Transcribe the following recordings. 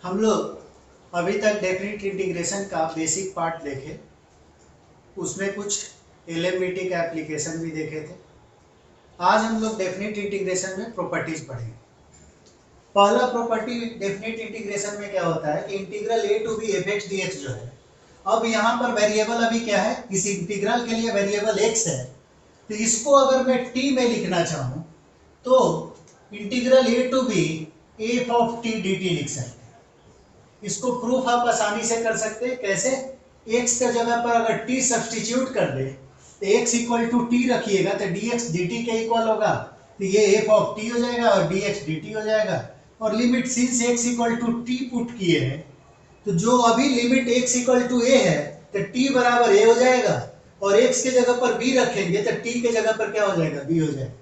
हम लोग अभी तक डेफिनेट इंटीग्रेशन का बेसिक पार्ट देखे, उसमें कुछ एलएमईटी का एप्लीकेशन भी देखे थे। आज हम लोग डेफिनेट इंटीग्रेशन में प्रॉपर्टीज पढ़ेंगे। पहला प्रॉपर्टी डेफिनेट इंटीग्रेशन में क्या होता है कि integral a to b f x D x जो है, अब यहाँ पर वेरिएबल अभी क्या है, इस इंटीग्रल के लिए वेरिएबल एक्स है, तो इसको अगर मैं टी में लिखना चाहूँ तो integral a to b f of t d t लिख सकते हैं। इसको प्रूफ आप आसानी से कर सकते हैं। कैसे? x के जगह पर अगर t सब्स्टिट्यूट कर दे तो x इक्वल टू टी रखिएगा तो dx dt के इक्वल होगा, तो ये f ऑफ t हो जाएगा और dx dt हो जाएगा। और limit since x equal to t put किए हैं, तो जो अभी limit x equal to a है तो t बराबर a हो जाएगा, और x के जगह पर b रखेंगे तो t के जगह पर क्या हो जाएगा, b हो जाएगा।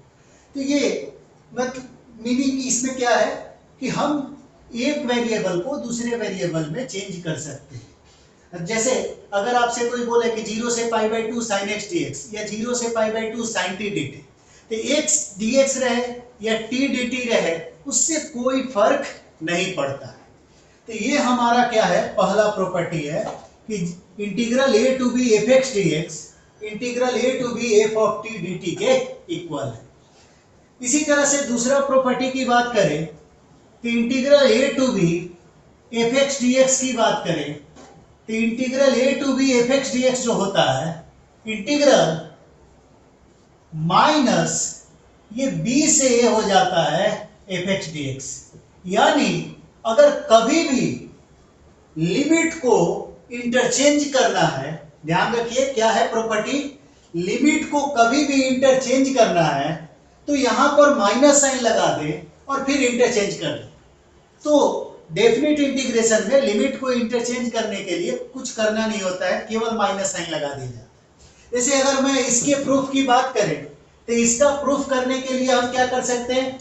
तो ये मतलब मीनिंग इसमें क्या है कि हम एक वेरिएबल को दूसरे वेरिएबल में चेंज कर सकते हैं। जैसे अगर आपसे कोई बोले कि 0 से pi by 2 sine x D x या 0 से pi by 2 sine t d t, तो एक्स डी एक्स रहे या टी डी टी रहे, उससे कोई फर्क नहीं पड़ता है। तो ये हमारा क्या है, पहला प्रॉपर्टी है कि integral a to b f x D x integral a to b f of t d t के इक्वल है। इसी तरह से दूसरा प्रॉपर्टी की बात करें तो integral a to b f x D x की बात करें तो integral a to b f x D x जो होता है, इंटीग्रल माइनस ये b से a हो जाता है एफ एक्स डी एक्स। यानी अगर कभी भी लिमिट को इंटरचेंज करना है, ध्यान रखिए क्या है प्रॉपर्टी, लिमिट को कभी भी इंटरचेंज करना है तो यहां पर माइनस साइन लगा दे और फिर इंटरचेंज कर दे। तो डेफिनेट इंटीग्रेशन में लिमिट को इंटरचेंज करने के लिए कुछ करना नहीं होता है, केवल माइनस साइन लगा दिया जाता है। जैसे अगर मैं इसके प्रूफ की बात करें तो इसका प्रूफ करने के लिए हम क्या कर सकते हैं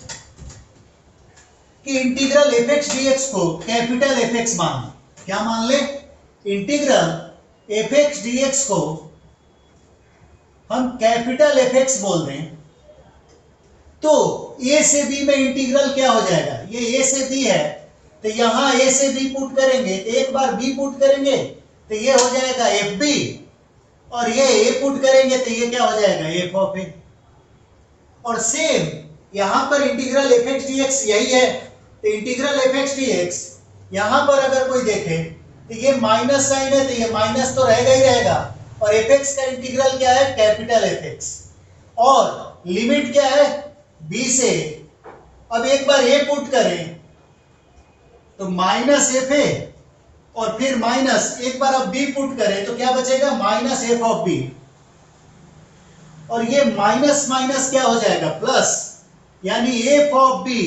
कि integral F x D x को कैपिटल एफ एक्स मान लें। क्या मान ले? Integral F x D x को हम कैपिटल एफ एक्स बोल दें, तो a से b में इंटीग्रल क्या हो जाएगा, ये a से b है तो यहां a से b पुट करेंगे तो एक बार b पुट करेंगे तो ये हो जाएगा एफ बी, और ये a पुट करेंगे तो ये क्या हो जाएगा, एफ ऑफ ए। और सेम यहां पर integral F x D x यही है, तो integral F x D x यहां पर अगर कोई देखे तो ये माइनस साइन है तो ये माइनस तो रहेगा ही रहेगा, और एफ एक्स का इंटीग्रल क्या है, कैपिटल एफ एक्स, और लिमिट क्या है, b से। अब एक बार a पुट करें तो माइनस एफ ए, और फिर माइनस एक बार अब b पुट करें तो क्या बचेगा, माइनस एफ ऑफ b, और ये माइनस माइनस क्या हो जाएगा, प्लस, यानी F of b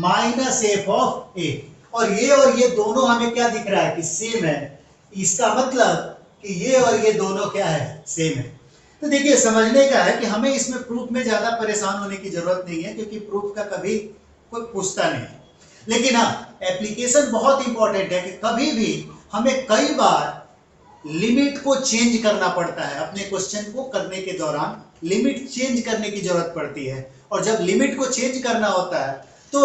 minus F of a। और ये दोनों हमें क्या दिख रहा है कि सेम है, इसका मतलब कि ये और ये दोनों क्या है, सेम है। तो देखिए समझने का है कि हमें इसमें प्रूफ में ज्यादा परेशान होने की जरूरत नहीं है, क्योंकि प्रूफ का कभी कोई पूछता नहीं है। लेकिन हाँ, एप्लीकेशन बहुत इंपॉर्टेंट है कि कभी भी हमें कई बार लिमिट को चेंज करना पड़ता है, अपने क्वेश्चन को करने के दौरान लिमिट चेंज करने की जरूरत पड़ती है। और जब लिमिट को चेंज करना होता है तो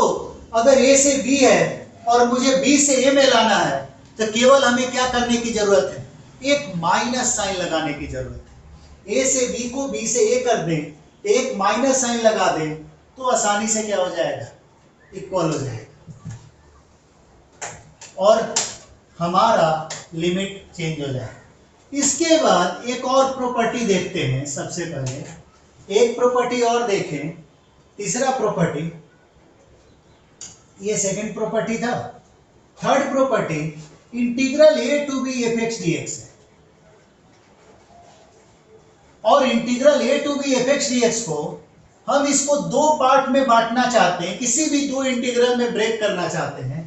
अगर a से b है और मुझे b से a में लाना है तो केवल हमें क्या करने की जरूरत है, एक माइनस साइन लगाने की जरूरत है। a से b को b से a कर दें, एक माइनस साइन लगा दें तो आसानी से क्या हो जाएगा, इक्वल हो जाएगा, और हमारा लिमिट चेंज हो जाएगा। इसके बाद एक और प्रॉपर्टी देखते हैं। सबसे पहले एक प्रॉपर्टी और देखें, तीसरा प्रॉपर्टी, ये सेकंड प्रॉपर्टी था। Third property integral a to b f x D x है, और integral a to b f x D x को हम इसको दो पार्ट में बांटना चाहते हैं, किसी भी दो इंटीग्रल में ब्रेक करना चाहते हैं।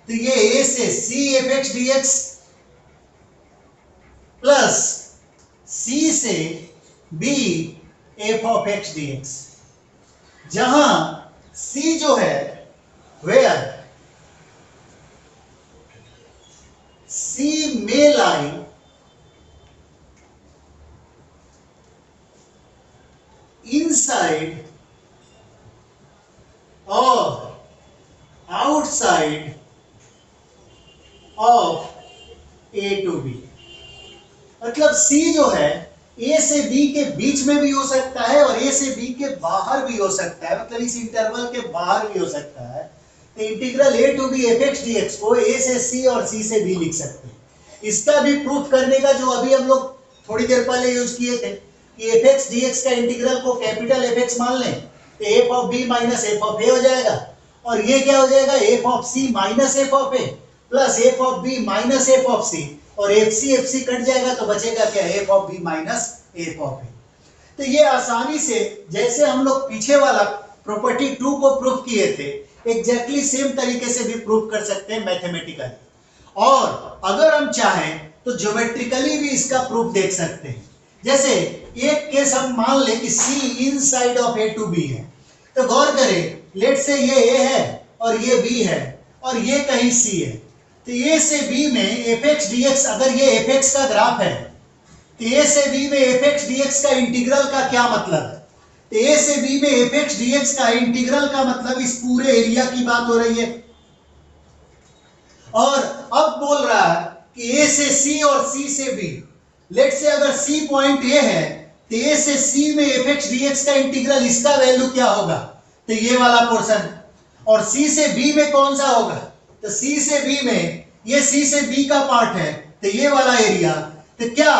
तो ये a से c f x D x plus c से b f of x D x, जहां c जो है where c may lie inside or outside of a to b. मतलब C जो है A से B के बीच में भी हो सकता है और A से B के बाहर भी हो सकता है, मतलब इस इंटरवल के बाहर भी हो सकता है। तो integral A to b f x D x को A से C और C से B लिख सकते हैं। इसका भी प्रूफ करने का जो अभी हम लोग थोड़ी देर पहले यूज किए थे कि एफ एक्स डी एक्स का इंटीग्रल को कैपिटल एफ एक्स मान लें तो F of B minus F of A हो जाएगा, और ये क्या हो जाएगा F of C minus F of A plus F of B minus F of C, और एफ सी कट जाएगा तो बचेगा क्या F of B minus F of A. तो ये आसानी से जैसे हम लोग पीछे वाला प्रॉपर्टी 2 को प्रूफ किए थे एग्जैक्टली सेम तरीके से भी प्रूफ कर सकते हैं मैथमेटिकली, और अगर हम चाहें तो ज्योमेट्रिकली भी इसका प्रूफ देख सकते हैं। जैसे एक केस हम मान लें कि C inside of A to B है, तो गौर करें लेट से ये A है और ये B है और ये कहीं C है, तो A से B में एफ एक्स डी एक्स, अगर ये एफ एक्स का ग्राफ है तो A से B में एफ एक्स डी एक्स का इंटीग्रल का क्या मतलब है, तो A से B में एफ एक्स डी एक्स का इंटीग्रल का मतलब इस पूरे एरिया की बात हो रही है। और अब बोल रहा है कि A से C और C से B, लेट से अगर C पॉइंट A है तो A से C में एफ एक्स डी एक्स का इंटीग्रल, इसका वैल्यू क्या होगा, तो ये वाला पोर्शन, और C से B में कौन सा होगा, तो C से B में ये C से B का पार्ट है तो ये वाला एरिया। तो क्या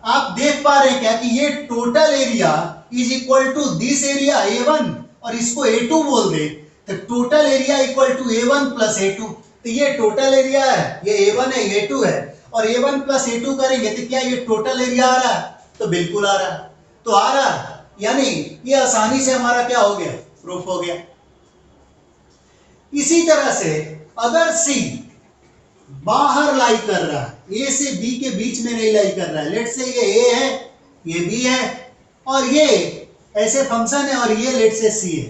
आप देख पा रहे हैं क्या कि ये total area is equal to this area A1 और इसको A2 बोल दे, तो total area equal to A1 plus A2। तो ये टोटल एरिया है, ये A1 है ये A2 है, और A1 प्लस A2 करेंगे तो क्या ये टोटल एरिया आ रहा है, तो बिल्कुल आ रहा है, तो आ रहा है, यानी ये आसानी से हमारा क्या हो गया प्रूफ हो गया। इसी तरह से अगर C बाहर लाई कर रहा है, A से B के बीच में नहीं लाई कर रहा है, लेट से ये A है ये B है और ये ऐसे फंक्शन है और ये लेट से C है,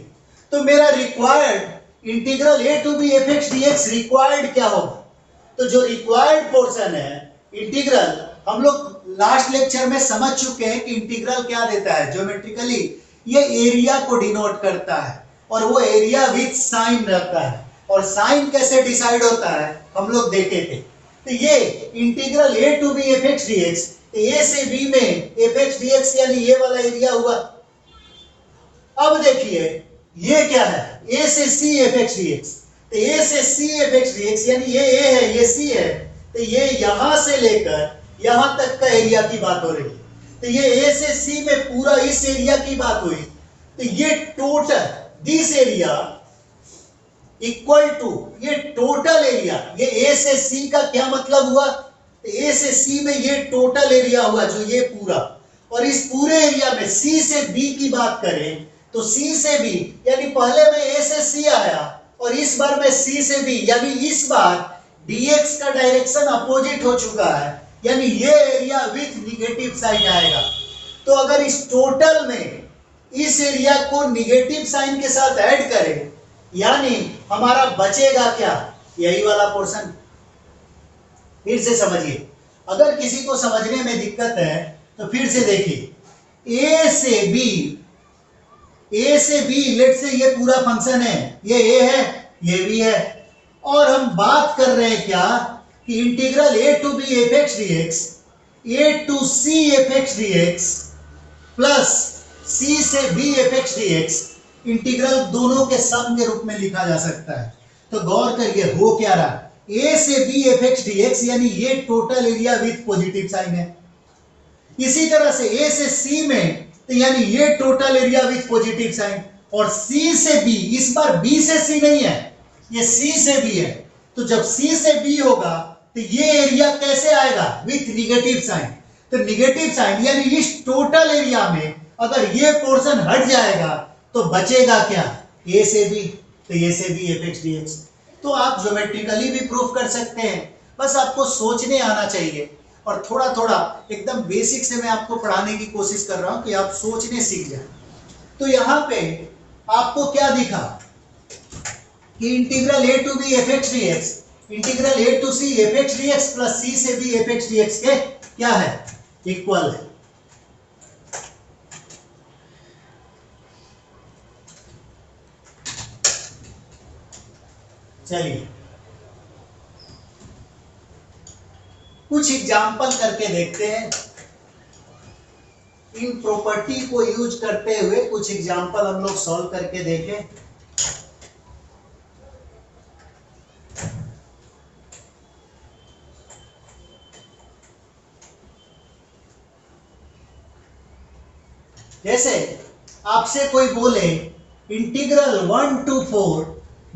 तो मेरा required integral A to b f x D x required क्या होगा, तो जो रिक्वायर्ड पोर्शन है इंटीग्रल, हम लोग लास्ट लेक्चर में समझ चुके हैं कि इंटीग्रल क्या देता है ज्योमेट्रिकली, ये एरिया को डिनोट करता है और वो एरिया विथ साइन रहता है, और साइन कैसे डिसाइड होता है हम लोग देखे थे। तो ये integral A to b f x D x, A से B में एफ एक्स डी एक्स यानी ये वाला एरिया हुआ। अब देखिए ये क्या है A से C f x D x, तो A से C f x D x यानी ये A है ये C है, तो ये यहां से लेकर यहां तक का एरिया की बात हो रही है, तो ये A से C में पूरा इस एरिया की बात हुई, तो ये total this area equal to ये टोटल एरिया, ये A से C का क्या मतलब हुआ, तो A से C में ये टोटल एरिया हुआ जो ये पूरा, और इस पूरे एरिया में C से B की बात करें तो C से B यानी पहले में A से C आया और इस बार में C से B, यानी इस बार dx का डायरेक्शन अपोजिट हो चुका है, यानी ये एरिया विथ निगेटिव साइन आएगा। तो अगर इस टोटल में इस एरिया को निगेटिव साइन के साथ ऐड करें यानी हमारा बचेगा क्या, यही वाला पोर्शन। फिर से समझिए, अगर किसी को समझने में दिक्कत है तो फिर से देखिए A से B लेट से ये पूरा फंक्शन है, ये A है ये B है, और हम बात कर रहे हैं क्या कि integral A to B f x D x, A to C f x D x plus C से B f x D x, integral दोनों के सम के रूप में लिखा जा सकता है। तो गौर करिए हो क्या रहा, A से B f x D x यानी ये total area with positive sign है, इसी तरह से A से C में तो यानी ये total area with positive sign, और C से B, इस बार B से C नहीं है ये C से B है, तो जब C से B होगा तो ये एरिया कैसे आएगा विथ निगेटिव साइन, तो निगेटिव साइन यानी इस टोटल एरिया में अगर ये पोर्शन हट जाएगा तो बचेगा क्या A से B, तो A से B f x D x. तो आप ज्योमेट्रिकली भी प्रूफ कर सकते हैं, बस आपको सोचने आना चाहिए, और थोड़ा थोड़ा एकदम बेसिक से मैं आपको पढ़ाने की कोशिश कर रहा हूं कि आप सोचने सीख जाए। तो यहां पे आपको क्या दिखा कि integral A to B f x D x, integral A to C f x D x plus C से B f x D x के क्या है इक्वल है। चलिए कुछ एग्जाम्पल करके देखते हैं। इन प्रॉपर्टी को यूज करते हुए कुछ एग्जाम्पल हम लोग सॉल्व करके देखें। जैसे आपसे कोई बोले integral 1 to 4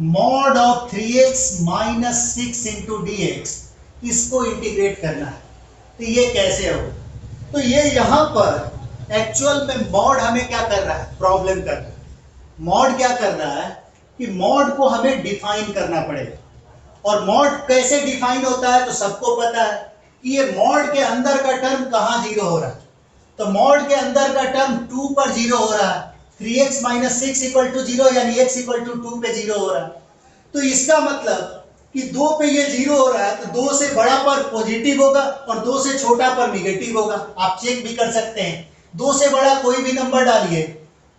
mod of 3x minus 6 into dx, इसको इंटीग्रेट करना है, तो ये कैसे हो? तो ये यहां पर एक्चुअल में मॉड हमें क्या कर रहा है, प्रॉब्लम कर रहा है। मॉड क्या कर रहा है कि मॉड को हमें डिफाइन करना पड़ेगा, और मॉड कैसे डिफाइन होता है तो सबको पता है कि ये मॉड के अंदर का टर्म कहां जीरो हो रहा है। तो मॉड के अंदर का टर्म 2 पर जीरो हो रहा है, 3x माइनस 6 इक्वल टू 0, यानी x इक्वल टू 2 पे जीरो हो रहा है। तो इसका मतलब कि 2 पे ये जीरो हो रहा है, तो 2 से बड़ा पर पॉजिटिव होगा और 2 से छोटा पर निगेटिव होगा। आप चेक भी कर सकते हैं, 2 से बड़ा कोई भी नंबर डालिए,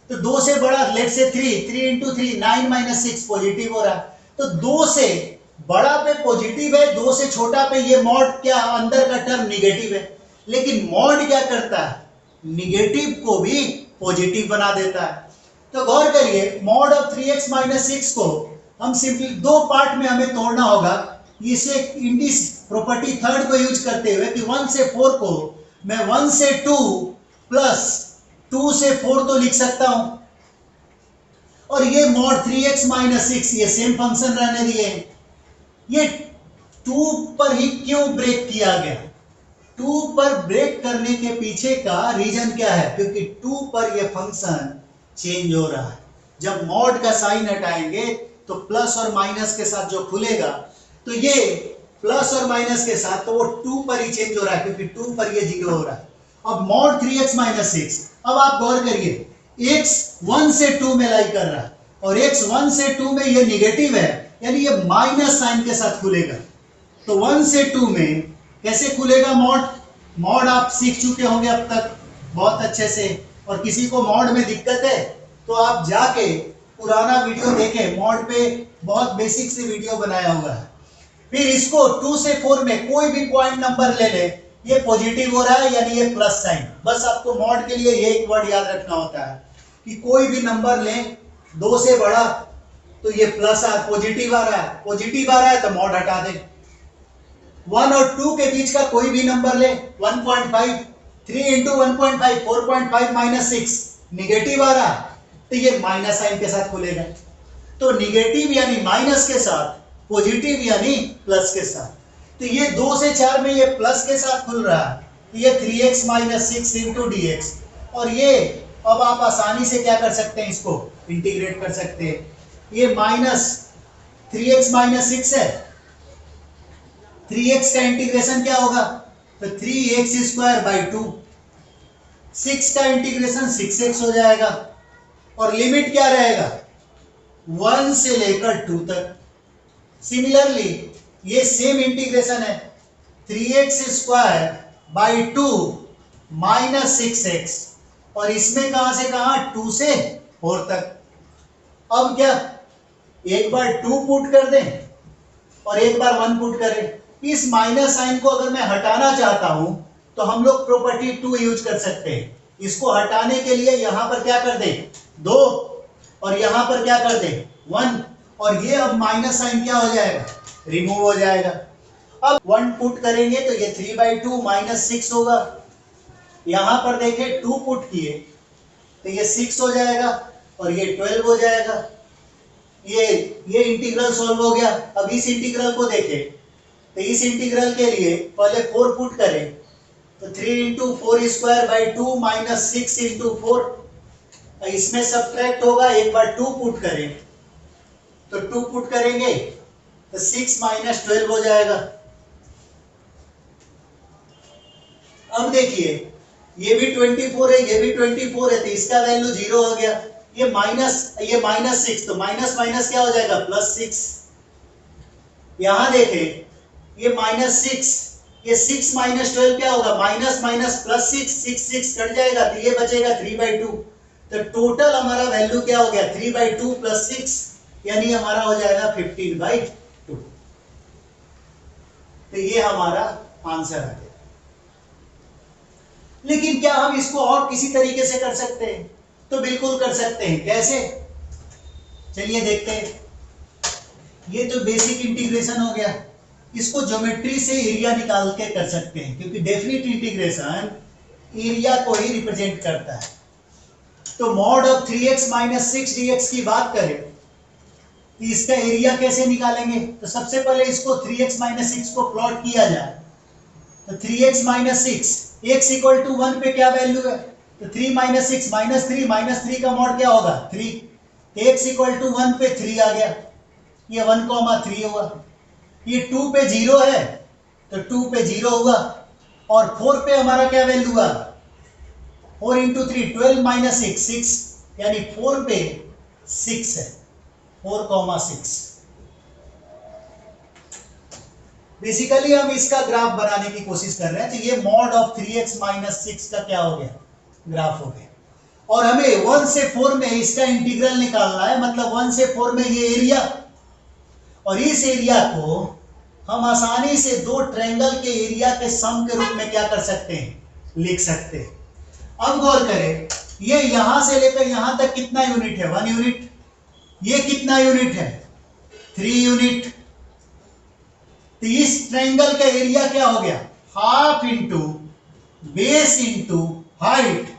तो 2 से बड़ा लेट से 3 इंटू 3 9 माइनस 6 पॉजिटिव हो रहा है। तो 2 से बड़ा पे पॉजिटिव है, 2 से छोटा पे ये मॉड क्या अंदर का टर्म निगेटिव है। लेकिन मॉड क्या करता है, निगेटिव को भी पॉजिटिव बना देता है। तो गौर करिए, मॉड ऑफ 3x माइनस 6 को हम सिंपली दो पार्ट में हमें तोड़ना होगा। इसे इंडिस प्रॉपर्टी थर्ड को यूज करते हुए कि 1 से 4 को मैं 1 से 2 प्लस 2 से 4 तो लिख सकता हूं, और ये मॉड 3x माइनस 6 ये सेम फंक्शन रहने दिए। ये 2 पर ही क्यों ब्रेक किया गया? 2 पर ब्रेक करने के पीछे का रीजन क्या है? क्योंकि 2 पर यह फंक्शन चेंज हो रहा है। जब मॉड का साइन हटाएंगे तो प्लस और माइनस के साथ जो खुलेगा, तो ये प्लस और माइनस के साथ तो वो 2 पर ही चेंज हो रहा है, क्योंकि 2 पर ये जीरो हो रहा है। अब मॉड 3x माइनस 6, अब आप गौर करिए, x 1 से 2 में लाई कर रहा है, और x 1 से 2 में ये निगेटिव है, यानी ये माइनस साइन के साथ खुलेगा। तो 1 से 2 में कैसे खुलेगा मॉड? मॉड आप सीख चुके होंगे अब तक बहुत अच्छे से, और किसी को मॉड में दिक्कत है तो आप जाके पुराना वीडियो देखें, मॉड पे बहुत बेसिक से वीडियो बनाया हुआ है। फिर इसको 2 से 4 में कोई भी पॉइंट नंबर ले ले, ये पॉजिटिव हो रहा है यानी ये प्लस साइन। बस आपको मॉड के लिए ये एक वर्ड याद रखना होता है कि कोई भी नंबर लें 2 से बड़ा, तो ये प्लस पॉजिटिव आ रहा है, पॉजिटिव आ रहा है तो मॉड हटा दें। 1 और 2 के बीच का कोई भी नंबर ले, 1.5, 3 इंटू 1.5 4.5 माइनस 6 निगेटिव आ रहा है, तो ये माइनस साइन के साथ खुलेगा। तो निगेटिव यानी माइनस के साथ, पॉजिटिव यानी प्लस के साथ। तो ये 2 से 4 में ये प्लस के साथ खुल रहा है, तो ये 3x माइनस 6 इंटू dx, और ये अब आप आसानी से क्या कर सकते हैं, इसको इंटीग्रेट कर सकते हैं। ये माइनस 3x माइनस 6 है, 3x का इंटीग्रेशन क्या होगा, तो 3x स्क्वायर बाई 2, 6 का इंटीग्रेशन 6x हो जाएगा, और लिमिट क्या रहेगा 1 से लेकर 2 तक। सिमिलरली ये सेम इंटीग्रेशन है, 3x square by 2 minus 6x, और इसमें कहां से कहां 2 से 4 तक। अब क्या एक बार 2 पुट कर दें और एक बार 1 पुट करें। इस माइनस साइन को अगर मैं हटाना चाहता हूं तो हम लोग प्रॉपर्टी 2 यूज कर सकते हैं। इसको हटाने के लिए यहां पर क्या कर दें 2, और यहां पर क्या कर दें 1, और ये अब माइनस साइन क्या हो जाएगा, रिमूव हो जाएगा। अब 1 पुट करेंगे तो ये 3/2 माइनस 6 होगा। यहां पर देखें 2 पुट किए तो ये 6 हो जाएगा और ये 12 हो जाएगा। ये इंटीग्रल सॉल्व हो गया। अब इस इंटीग्रल को देखें तो इस इंटीग्रल के लिए पहले 4 पुट करें, तो 3 into 4 square by 2 minus 6 into 4, इसमें सब्ट्रैक्ट होगा। एक बार 2 पुट करें तो 2 पुट करेंगे तो 6 माइनस 12 हो जाएगा। अब देखिए ये भी 24 है, ये भी 24 है, तो इसका वैल्यू 0 हो गया। ये माइनस 6, तो माइनस माइनस क्या हो जाएगा प्लस 6। यहां देखें ये माइनस 6, ये 6 माइनस 12 क्या होगा, माइनस माइनस प्लस 6 कट जाएगा, तो ये बचेगा 3/2। तो टोटल हमारा वैल्यू क्या हो गया 3/2 प्लस 6, यानी हमारा हो जाएगा 15/2। तो ये हमारा आंसर आ गया। लेकिन क्या हम इसको और किसी तरीके से कर सकते हैं? तो बिल्कुल कर सकते हैं। कैसे? चलिए देखते हैं। ये तो बेसिक इंटीग्रेशन हो गया। इसको ज्योमेट्री से एरिया निकाल के कर सकते हैं, क्योंकि डेफिनिट इंटीग्रेशन एरिया को ही रिप्रेजेंट करता है। तो mod of 3x minus 6 dx की बात करें तो इसका एरिया कैसे निकालेंगे? तो सबसे पहले इसको 3x माइनस 6 को प्लॉट किया जाए। तो 3x minus 6, x equal to 1 पे क्या वैल्यू है? तो 3 माइनस 6 माइनस 3 का मॉड क्या होगा? 3। x इक्वल टू 1 पे 3 आ गया, ये 1,3 हुआ। ये 2 पे 0 है तो 2 पे 0 हुआ। और 4 पे हमारा क्या वैल्यू हुआ? 4 इंटू 3 12 माइनस 6 6, यानी 4 पे 6 है, 4,6। बेसिकली हम इसका ग्राफ बनाने की कोशिश कर रहे हैं। तो ये मॉड ऑफ 3x माइनस 6 का क्या हो गया? ग्राफ हो गया। और हमें 1 से 4 में इसका इंटीग्रल निकालना है, मतलब 1 से 4 में ये एरिया, और इस एरिया को हम आसानी से दो ट्रायंगल के एरिया के सम के रूप में क्या कर सकते हैं? लिख सकते हैं। अब गौर करें, ये यहां से लेकर यहां तक कितना यूनिट है? 1 यूनिट। ये कितना यूनिट है? 3 यूनिट। तो इस ट्रायंगल का एरिया क्या हो गया? Half into base into height.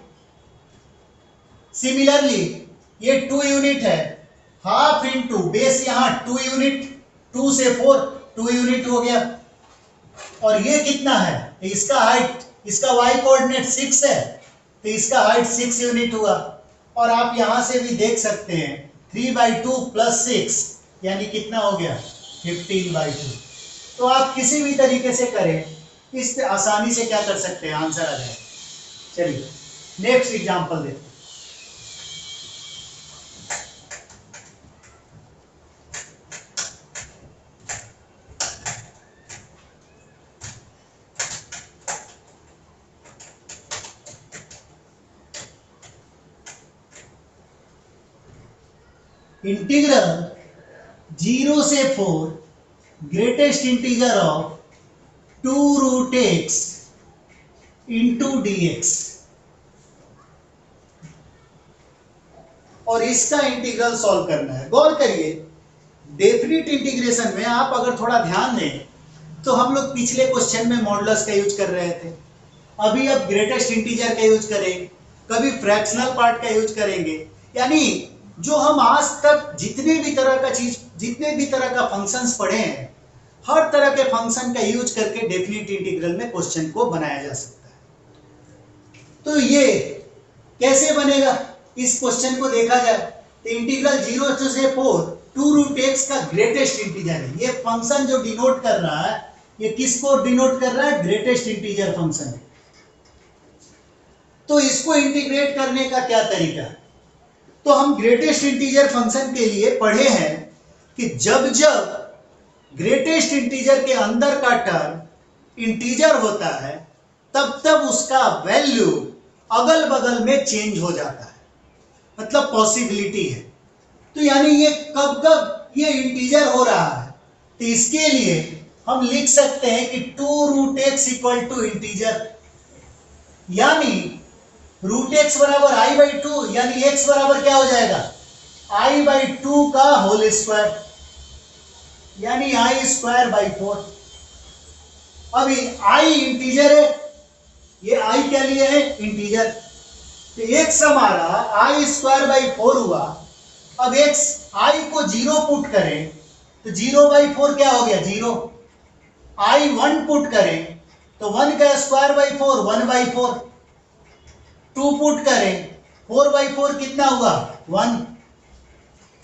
Similarly ये 2 यूनिट है, हाफ इंटू बेस, यहां 2 यूनिट, 2 से 4 2 यूनिट हो गया। और ये कितना है? तो इसका हाइट, इसका y कोऑर्डिनेट 6 है, तो इसका हाइट 6 यूनिट हुआ। और आप यहां से भी देख सकते हैं 3/2 प्लस 6 यानी कितना हो गया? 15/2। तो आप किसी भी तरीके से करें, इस आसानी से क्या कर सकते हैं? आंसर आ जाए। चलिए नेक्स्ट एग्जांपल देखते हैं। इंटीग्रल 0 से 4 greatest integer of 2 root x into dx, और इसका इंटीग्रल सॉल्व करना है। गौर करिए, डेफिनिट इंटीग्रेशन में आप अगर थोड़ा ध्यान दें तो हम लोग पिछले क्वेश्चन में मॉडुलस का यूज कर रहे थे, अभी अब ग्रेटेस्ट इंटीजर का यूज करेंगे, कभी फ्रैक्शनल पार्ट का यूज करेंगे। यानी जो हम आज तक जितने भी तरह का फंक्शंस पढ़े हैं, हर तरह के फंक्शन का यूज करके डेफिनिट इंटीग्रल में क्वेश्चन को बनाया जा सकता है। तो ये कैसे बनेगा? इस क्वेश्चन को देखा जाए तो इंटीग्रल 0 से 4 2 रूट x का ग्रेटेस्ट इंटीजर है। ये फंक्शन जो डिनोट कर रहा है, ये किसको डिनोट कर रहा है? Greatest integer function. तो इसको इंटीग्रेट करने का क्या तरीका है? तो हम ग्रेटेस्ट इंटीजर फंक्शन के लिए पढ़े हैं कि जब जब ग्रेटेस्ट इंटीजर के अंदर का टर्म इंटीजर होता है, तब तब उसका वैल्यू अगल बगल में चेंज हो जाता है, मतलब पॉसिबिलिटी है। तो यानी ये कब कब ये इंटीजर हो रहा है, तो इसके लिए हम लिख सकते हैं कि 2 root x equal to integer, यानी रूट एक्स बराबर i/2, यानी x बराबर क्या हो जाएगा? i/2 का होल स्क्वायर, यानी i²/4। अभी i इंटीजर है, ये i क्या लिए है? इंटीजर। तो x हमारा i²/4 हुआ। अब x i को 0 पुट करें तो 0/4 क्या हो गया? 0। i 1 पुट करें तो 1 का स्क्वायर/4 1/4। 2 पुट करें 4/4 कितना हुआ? 1।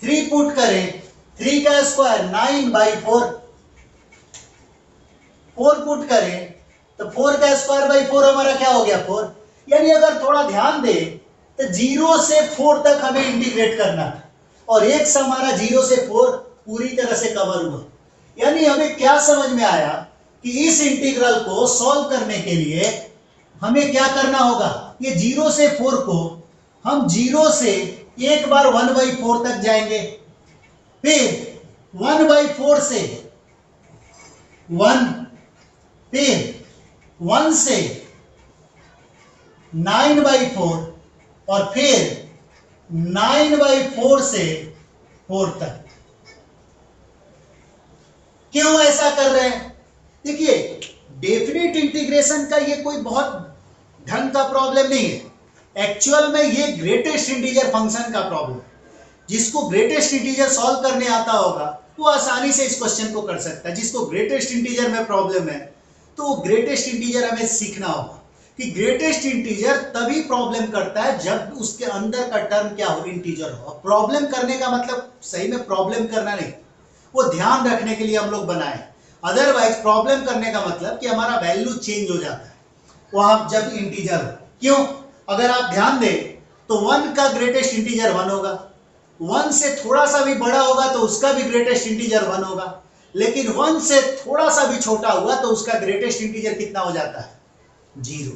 3 पुट करें 3 का स्क्वायर 9/4। 4 पुट करें तो 4 का स्क्वायर/4 हमारा क्या हो गया? 4। यानी अगर थोड़ा ध्यान दें तो 0 से 4 तक हमें इंटीग्रेट करना है, और x हमारा 0 से 4 पूरी तरह से कवर हुआ। यानी हमें क्या समझ में आया कि इस इंटीग्रल को सॉल्व करने के लिए हमें क्या करना होगा? ये 0 से 4 को हम 0 से एक बार 1/4 तक जाएंगे, फिर 1/4 से 1, फिर 1 से 9/4 और फिर 9/4 से 4 तक। क्यों ऐसा कर रहे हैं? देखिए, डेफिनेट इंटीग्रेशन का ये कोई बहुत ढंग का प्रॉब्लम नहीं है। एक्चुअल में ये ग्रेटेस्ट इंटीजर फंक्शन का प्रॉब्लम है। जिसको ग्रेटेस्ट इंटीजर सॉल्व करने आता होगा वो आसानी से इस क्वेश्चन को कर सकता है। जिसको ग्रेटेस्ट इंटीजर में प्रॉब्लम है तो ग्रेटेस्ट इंटीजर हमें सीखना होगा कि ग्रेटेस्ट इंटीजर तभी प्रॉब्लम करता है जब उसके अंदर का टर्म क्या हो, इंटीजर हो। प्रॉब्लम करने का मतलब सही में प्रॉब्लम करना नहीं, वो ध्यान रखने के लिए हम लोग बनाए। अदरवाइज प्रॉब्लम करने का मतलब कि हमारा वैल्यू चेंज हो जाता है वहां जब इंटीजर हो। क्यों? अगर आप ध्यान दें तो 1 का ग्रेटेस्ट इंटीजर 1 होगा, 1 से थोड़ा सा भी बड़ा होगा तो उसका भी ग्रेटेस्ट इंटीजर 1 होगा, लेकिन 1 से थोड़ा सा भी छोटा हुआ तो उसका ग्रेटेस्ट इंटीजर कितना हो जाता है? 0।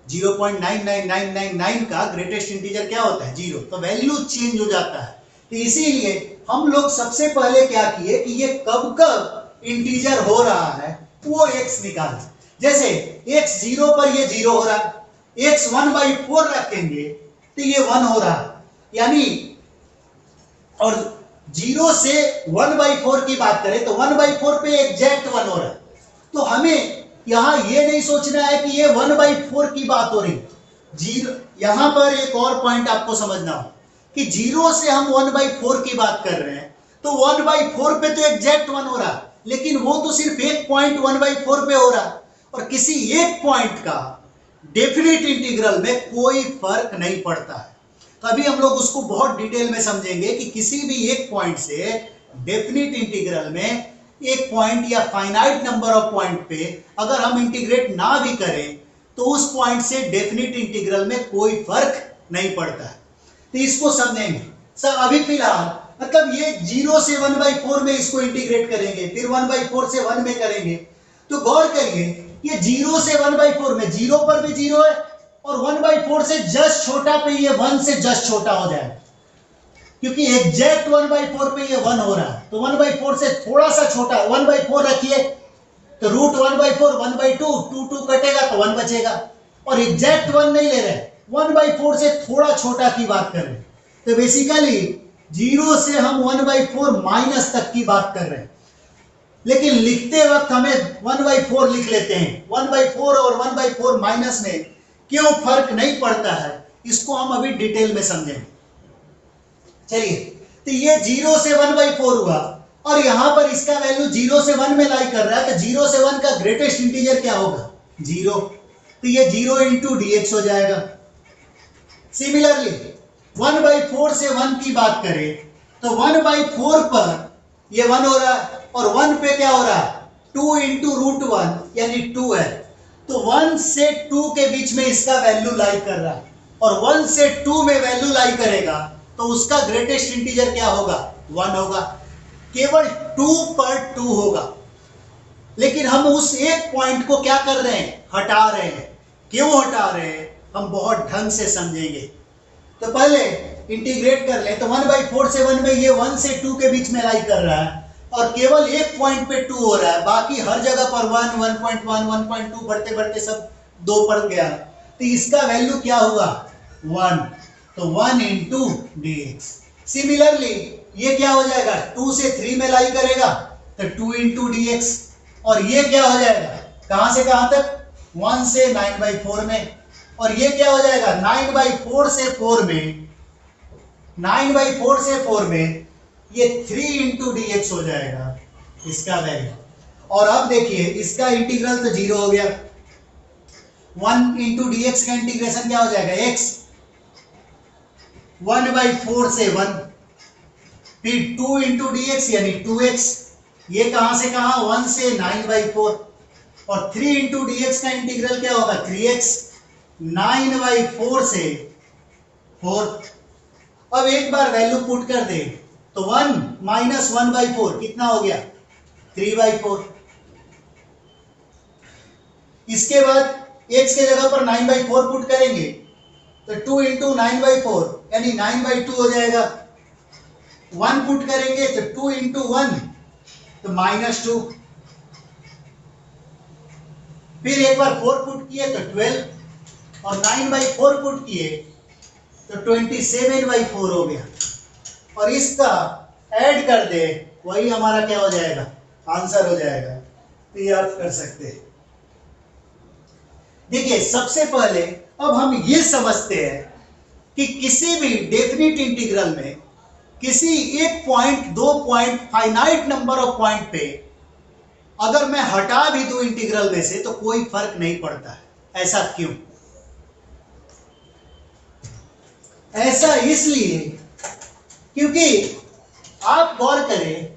0.99999 का ग्रेटेस्ट इंटीजर क्या होता है? 0। तो वैल्यू चेंज हो जाता है। तो इसीलिए हम लोग सबसे पहले क्या किए कि ये कब कब इंटीजर हो रहा है वो x निकाले। जैसे x 0 पर ये 0 हो रहा है, x 1/4 रखेंगे तो ये 1 हो रहा है, यानी और 0 से 1/4 की बात करें तो 1/4 पे एग्जैक्ट 1 हो रहा है। तो हमें यहां ये नहीं सोचना है कि ये 1/4 की बात हो रही। 0 यहां पर एक और पॉइंट आपको समझना हो कि 0 से हम 1/4 की बात कर रहे हैं तो 1/4 पे तो एग्जैक्ट 1 हो रहा है, लेकिन वो तो सिर्फ एक पॉइंट 1/4 पे हो रहा है और किसी एक पॉइंट का डेफिनेट इंटीग्रल में कोई फर्क नहीं पड़ता है। तो अभी हम लोग उसको बहुत डिटेल में समझेंगे कि किसी भी एक पॉइंट से डेफिनेट इंटीग्रल में एक पॉइंट या फाइनाइट नंबर ऑफ पॉइंट पे अगर हम इंटीग्रेट ना भी करें तो उस पॉइंट से डेफिनेट इंटीग्रल में कोई फर्क नहीं पड़ता है। तो इसको समझेंगे सर। अभी फिलहाल मतलब ये 0 से 1/4 में इसको इंटीग्रेट करेंगे, फिर 1/4 से 1 में करेंगे। तो गौर करिए ये 0 से 1/4 में 0 पर भी 0 है और 1/4 से जस्ट छोटा पे ये 1 से जस्ट छोटा हो जाएगा, क्योंकि एग्जैक्ट 1/4 पे ये 1 हो रहा है। तो 1/4 से थोड़ा सा छोटा 1/4 रखिए तो रूट 1/4 1/2 2 कटेगा तो 1 बचेगा, और एग्जैक्ट 1 नहीं ले रहे, 1/4 से थोड़ा छोटा की बात कर रहे हैं। तो बेसिकली 0 से हम 1/4 माइनस तक की बात कर रहे हैं, लेकिन लिखते वक्त हमें 1/4 लिख लेते हैं। 1/4 और 1/4 माइनस में क्यों फर्क नहीं पड़ता है इसको हम अभी डिटेल में समझेंगे। चलिए, तो ये 0 से 1/4 हुआ और यहां पर इसका वैल्यू 0 से 1 में लाई कर रहा है, तो 0 से 1 का ग्रेटेस्ट इंटीजर क्या होगा? 0। तो ये 0 इंटू dx हो जाएगा। सिमिलरली 1/4 से 1 की बात करें तो 1/4 पर ये 1 हो रहा है और 1 पे क्या हो रहा है? 2 इंटू रूट 1 यानी 2 है। तो 1 से 2 के बीच में इसका वैल्यू लाई कर रहा है और 1 से 2 में वैल्यू लाई करेगा तो उसका ग्रेटेस्ट इंटीजर क्या होगा? 1 होगा। केवल 2 पर 2 होगा, लेकिन हम उस एक पॉइंट को क्या कर रहे हैं? हटा रहे हैं। क्यों हटा रहे हैं हम बहुत ढंग से समझेंगे। तो पहले इंटीग्रेट कर ले तो 1/4 से 1 में ये 1 से 2 के बीच में लाई कर रहा है और केवल एक पॉइंट पे 2 हो रहा है, बाकी हर जगह पर 1 1.1 1.2 बढ़ते बढ़ते सब 2 पड़ गया। तो इसका वैल्यू क्या हुआ? 1। तो 1 इंटू dx। सिमिलरली ये क्या हो जाएगा? 2 से 3 में लाई करेगा तो 2 इंटू dx, और ये क्या हो जाएगा? कहां से कहां तक? 1 से 9/4 में, और ये क्या हो जाएगा? 9/4 से 4 में, 9/4 से 4 में ये 3 इंटू dx हो जाएगा इसका वैल्यू। और अब देखिए इसका इंटीग्रल तो 0 हो गया। 1 इंटू dx का इंटीग्रेशन क्या हो जाएगा? x। 1/4 से 1, फिर 2 इंटू dx यानी 2x। ये कहां से कहां? 1 से 9/4, और 3 इंटू dx का इंटीग्रल क्या होगा? 3x। 9/4 से 4। अब एक बार वैल्यू पुट कर दे तो 1 माइनस 1/4 कितना हो गया? 3/4। इसके बाद x के जगह पर 9/4 पुट करेंगे तो 2 इंटू 9/4 यानी 9/2 हो जाएगा। 1 पुट करेंगे तो 2 इंटू 1 तो -2। फिर एक बार 4 पुट किए तो 12 और 9/4 पुट किए तो 27/4 हो गया और इसका ऐड कर दे वही हमारा क्या हो जाएगा, आंसर हो जाएगा। तो ये आप कर सकते हैं। देखिए सबसे पहले अब हम ये समझते हैं कि किसी भी डेफिनिट इंटीग्रल में किसी एक point, 2 point, finite number of point पे अगर मैं हटा भी दूं इंटीग्रल में से तो कोई फर्क नहीं पड़ता है। ऐसा क्यों? ऐसा इसलिए क्योंकि आप गौर करें,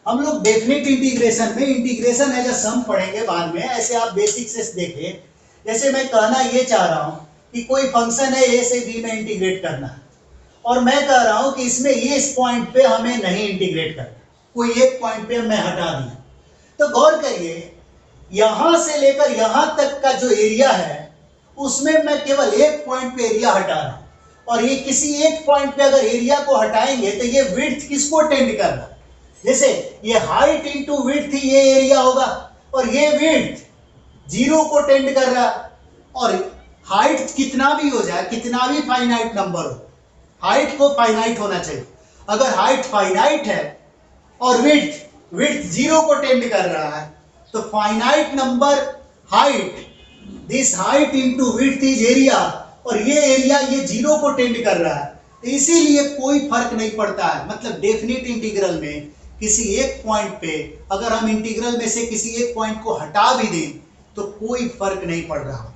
हम लोग डेफिनिट इंटीग्रेशन में इंटीग्रेशन एज अ सम पढ़ेंगे बाद में, ऐसे आप बेसिक से देखें। जैसे मैं कहना ये चाह रहा हूं कि कोई फंक्शन है a से b में इंटीग्रेट करना है और मैं कह रहा हूं कि इसमें ये इस पॉइंट पे हमें नहीं इंटीग्रेट करना, कोई एक पॉइंट पे मैं हटा दिया। तो गौर करिए यहां से लेकर यहां तक का जो एरिया है उसमें मैं केवल एक पॉइंट पे एरिया हटा रहा हूं और ये किसी एक पॉइंट पे अगर एरिया को हटाएंगे तो ये विड्थ किसको टेंड कर रहा है? जैसे ये हाइट इंटू विड्थ ये एरिया होगा और ये विड्थ 0 को टेंड कर रहा है। और हाइट कितना भी हो जाए, कितना भी फाइनाइट नंबर हो, हाइट को फाइनाइट होना चाहिए। अगर हाइट फाइनाइट है और विड्थ 0 को टेंड कर रहा है तो finite number height, this height into width is area और ये एरिया ये 0 को टेंड कर रहा है, तो इसीलिए कोई फर्क नहीं पड़ता है। मतलब डेफिनिट इंटीग्रल में किसी एक पॉइंट पे अगर हम इंटीग्रल में से किसी एक पॉइंट को हटा भी दें तो कोई फर्क नहीं पड़ रहा।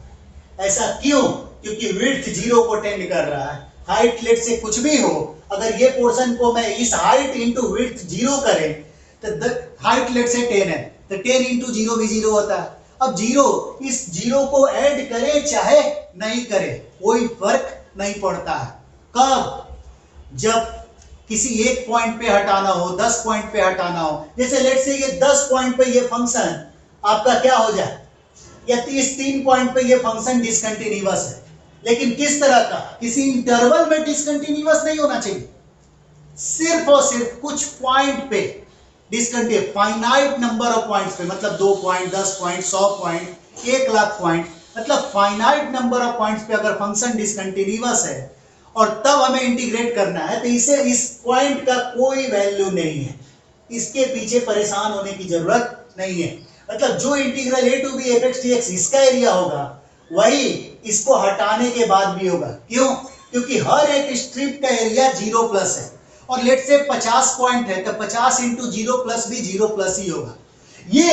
ऐसा क्यों? क्योंकि विड्थ 0 को टेंड कर रहा है। हाइट लेट से कुछ भी हो, अगर ये पोर्शन को मैं इस हाइट इंटू विड्थ 0 करें तो हाइट लेट से 10 है तो 10 इंटू 0 भी 0 होता है। अब 0, इस 0 को ऐड करे चाहे नहीं करे कोई फर्क नहीं पड़ता है। कब? जब किसी एक पॉइंट पे हटाना हो, 10 पॉइंट पे हटाना हो। जैसे लेट से ये 10 पॉइंट पे ये फंक्शन आपका क्या हो जाए, या 3 पॉइंट पे ये फंक्शन डिसकंटिन्यूअस है, लेकिन किस तरह का? किसी इंटरवल में डिसकंटिन्यूअस नहीं होना चाहिए, सिर्फ और सिर्फ कुछ पॉइंट पे discontinuous, finite number of points पे, मतलब 2 पॉइंट, 10 पॉइंट, 100 पॉइंट, 1,00,000 पॉइंट, मतलब फाइनाइट नंबर ऑफ पॉइंट्स पे अगर फंक्शन डिसकंटिन्यूअस है और तब हमें इंटीग्रेट करना है तो इसे इस पॉइंट का कोई वैल्यू नहीं है, इसके पीछे परेशान होने की जरूरत नहीं है। मतलब जो integral a to b fx dx इसका एरिया होगा वही इसको हटाने के बाद भी होगा। क्यों? क्योंकि हर एक स्ट्रिप का एरिया 0 प्लस है और लेट से 50 पॉइंट है तो 50 इंटू 0 प्लस भी 0 प्लस ही होगा। ये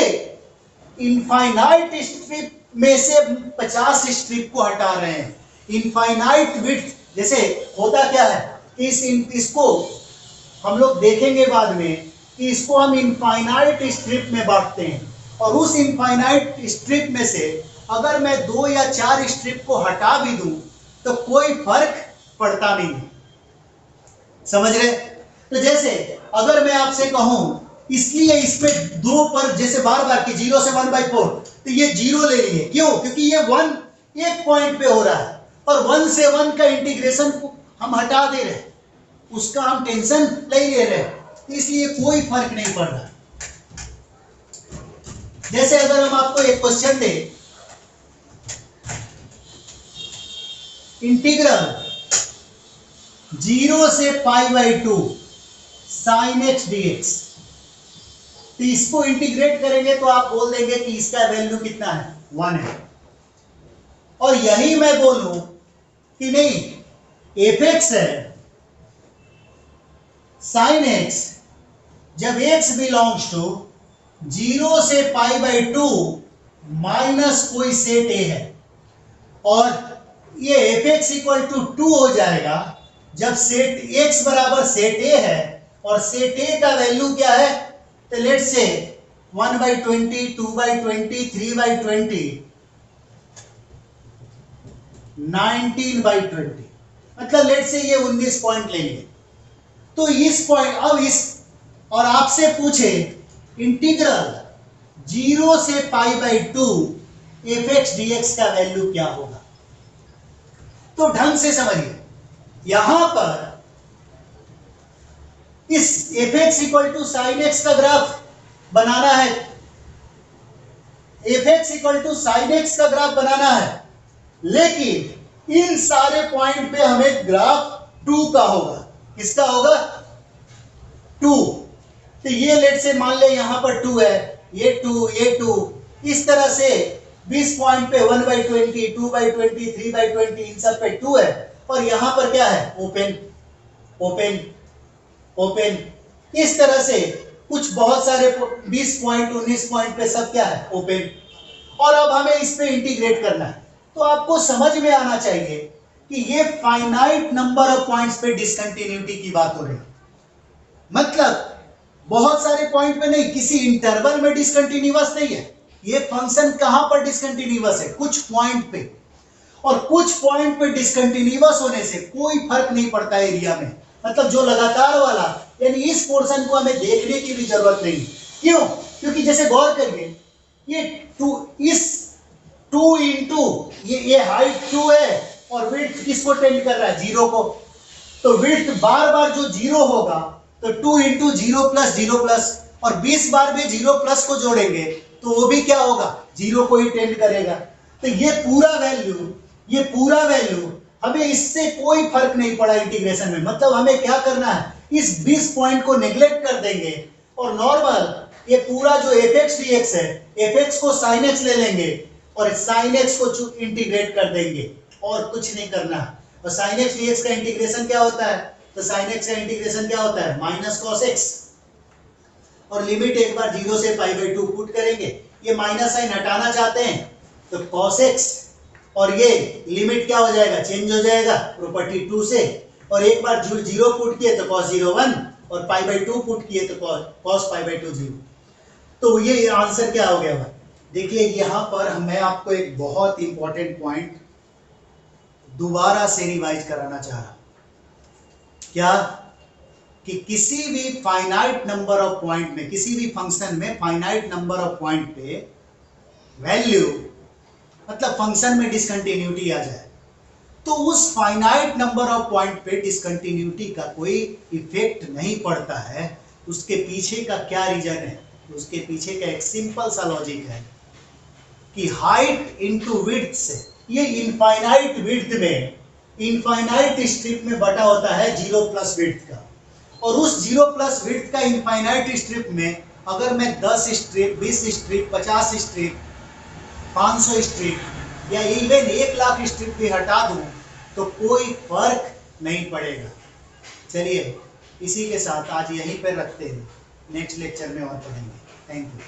इनफाइनाइट स्ट्रिप में से 50 स्ट्रिप को हटा रहे हैं। इनफाइनाइट विड्थ, जैसे होता क्या है कि इसको हम लोग देखेंगे बाद में कि इसको हम इनफाइनाइट स्ट्रिप में बांटते हैं और उस इनफाइनाइट स्ट्रिप में से अगर मैं 2 या 4 स्ट्रिप को हटा भी दूं तो कोई फर्क पड़ता नहीं है। समझ रहे? तो जैसे अगर मैं आपसे कहूं इसलिए इसमें 2 पर जैसे बार बार कि 0 से 1/4 तो ये 0 ले लिए, क्यों? क्योंकि ये 1 एक पॉइंट पे हो रहा है और 1 से 1 का इंटीग्रेशन को हम हटा दे रहे, उसका हम टेंशन नहीं ले रहे, इसलिए कोई फर्क नहीं पड़ रहा। जैसे अगर हम आपको एक क्वेश्चन दे, इंटीग्रल 0 से π/2 sin x dx, तो इसको इंटीग्रेट करेंगे तो आप बोल देंगे कि इसका वैल्यू कितना है, 1 है। और यही मैं बोलूं कि नहीं fx है sin x, जब x बिलोंग्स टू 0 से π/2 माइनस कोई सेट a है और ये fx इक्वल टू 2 हो जाएगा जब सेट x बराबर सेट a है और सेट a का वैल्यू क्या है, तो लेट्स से 1/20, 2/20, 3/20, 19/20, मतलब लेट्स से ये 19 पॉइंट लेंगे। तो इस पॉइंट, अब इस और आपसे पूछे इंटीग्रल 0 से π/2 fx dx का वैल्यू क्या होगा, तो ढंग से समझिए। यहां पर इस fx equal to sine x का ग्राफ बनाना है, f x equal to sine x का ग्राफ बनाना है, लेकिन इन सारे पॉइंट पे हमें ग्राफ 2 का होगा। किसका होगा? 2। तो ये लेट से मान ले यहां पर 2 है, ये 2, इस तरह से 20 पॉइंट पे 1/20, 2/20, 3/20 इन सब पे 2 है, और यहां पर क्या है? Open open open. इस तरह से कुछ बहुत सारे 20 पॉइंट 19 पॉइंट पे सब क्या है? ओपन। और अब हमें इस पे इंटीग्रेट करना है। तो आपको समझ में आना चाहिए कि ये फाइनाइट नंबर ऑफ पॉइंट्स पे डिसकंटिन्यूटी की बात हो रही है। मतलब बहुत सारे पॉइंट पे नहीं, किसी इंटरवल में डिसकंटिन्यूअस नहीं है। ये फंक्शन कहां पर डिसकंटिन्यूअस है? कुछ पॉइंट पे। और कुछ पॉइंट पे डिसकंटिन्यूअस होने से कोई फर्क नहीं पड़ता एरिया में। मतलब जो लगातार वाला, यानी इस पोर्शन को हमें देखने की भी जरूरत नहीं। क्यों? क्योंकि जैसे गौर करिए, ये 2 इंटू ये हाइट 2 है, और विड्थ किसको टेंड कर रहा है? 0 को। तो विड्थ बार बार जो 0 होगा, तो 2 इंटू 0 प्लस 0 प्लस, और 20 बार भी 0 प्लस को जोड़ेंगे तो वो भी क्या होगा? 0 को ही टेंड करेगा। तो ये पूरा वैल्यू हमें इससे कोई फर्क नहीं पड़ा इंटीग्रेशन में। मतलब हमें क्या करना है? इस 20 पॉइंट को नेग्लेक्ट कर देंगे, और नॉर्मल ये पूरा जो एफ एक्स डी एक्स है, एफ एक्स को साइन एक्स ले लेंगे, और साइन एक्स को इंटीग्रेट कर देंगे, और कुछ नहीं करना। और साइन एक्स डी एक्स का इंटीग्रेशन क्या होता है? तो साइन एक्स का इंटीग्रेशन क्या होता है? Minus cos x. और लिमिट एक बार 0 से π/2 पुट करेंगे। ये माइनस साइन हटाना चाहते हैं तो cos x, और ये लिमिट क्या हो जाएगा? चेंज हो जाएगा प्रॉपर्टी 2 से, और एक बार 0 पुट किए तो cos 0 1, और π/2 पुट किए तो cos π/2 0। तो ये आंसर क्या हो गया? देखिए यहां पर मैं आपको एक बहुत इंपॉर्टेंट पॉइंट दोबारा से रिवाइज कराना चाह रहा हूं। क्या? कि किसी भी फाइनाइट नंबर ऑफ पॉइंट में, किसी भी फंक्शन में फाइनाइट नंबर ऑफ पॉइंट पे वैल्यू, मतलब फंक्शन में डिसकंटिन्यूटी आ जाए, तो उस फाइनाइट नंबर ऑफ पॉइंट पे डिसकंटिन्यूटी का कोई इफेक्ट नहीं पड़ता है। उसके पीछे का क्या रीजन है? उसके पीछे का एक सिंपल सा लॉजिक है कि हाइट इनटू विड्थ से, ये इनफाइनाइट विड्थ में, इनफाइनाइट स्ट्रिप में बटा होता है 0 प्लस विड्थ का। और उस 0 प्लस विड्थ का इनफाइनाइट स्ट्रिप में अगर मैं 10 स्ट्रिप, 20 स्ट्रिप, 50 स्ट्रिप, 500 स्ट्रिप, या इवन 1 लाख स्ट्रिप भी हटा दूं तो कोई फर्क नहीं पड़ेगा। चलिए इसी के साथ आज यहीं पर रखते हैं, नेक्स्ट लेक्चर में और पढ़ेंगे। Thank you.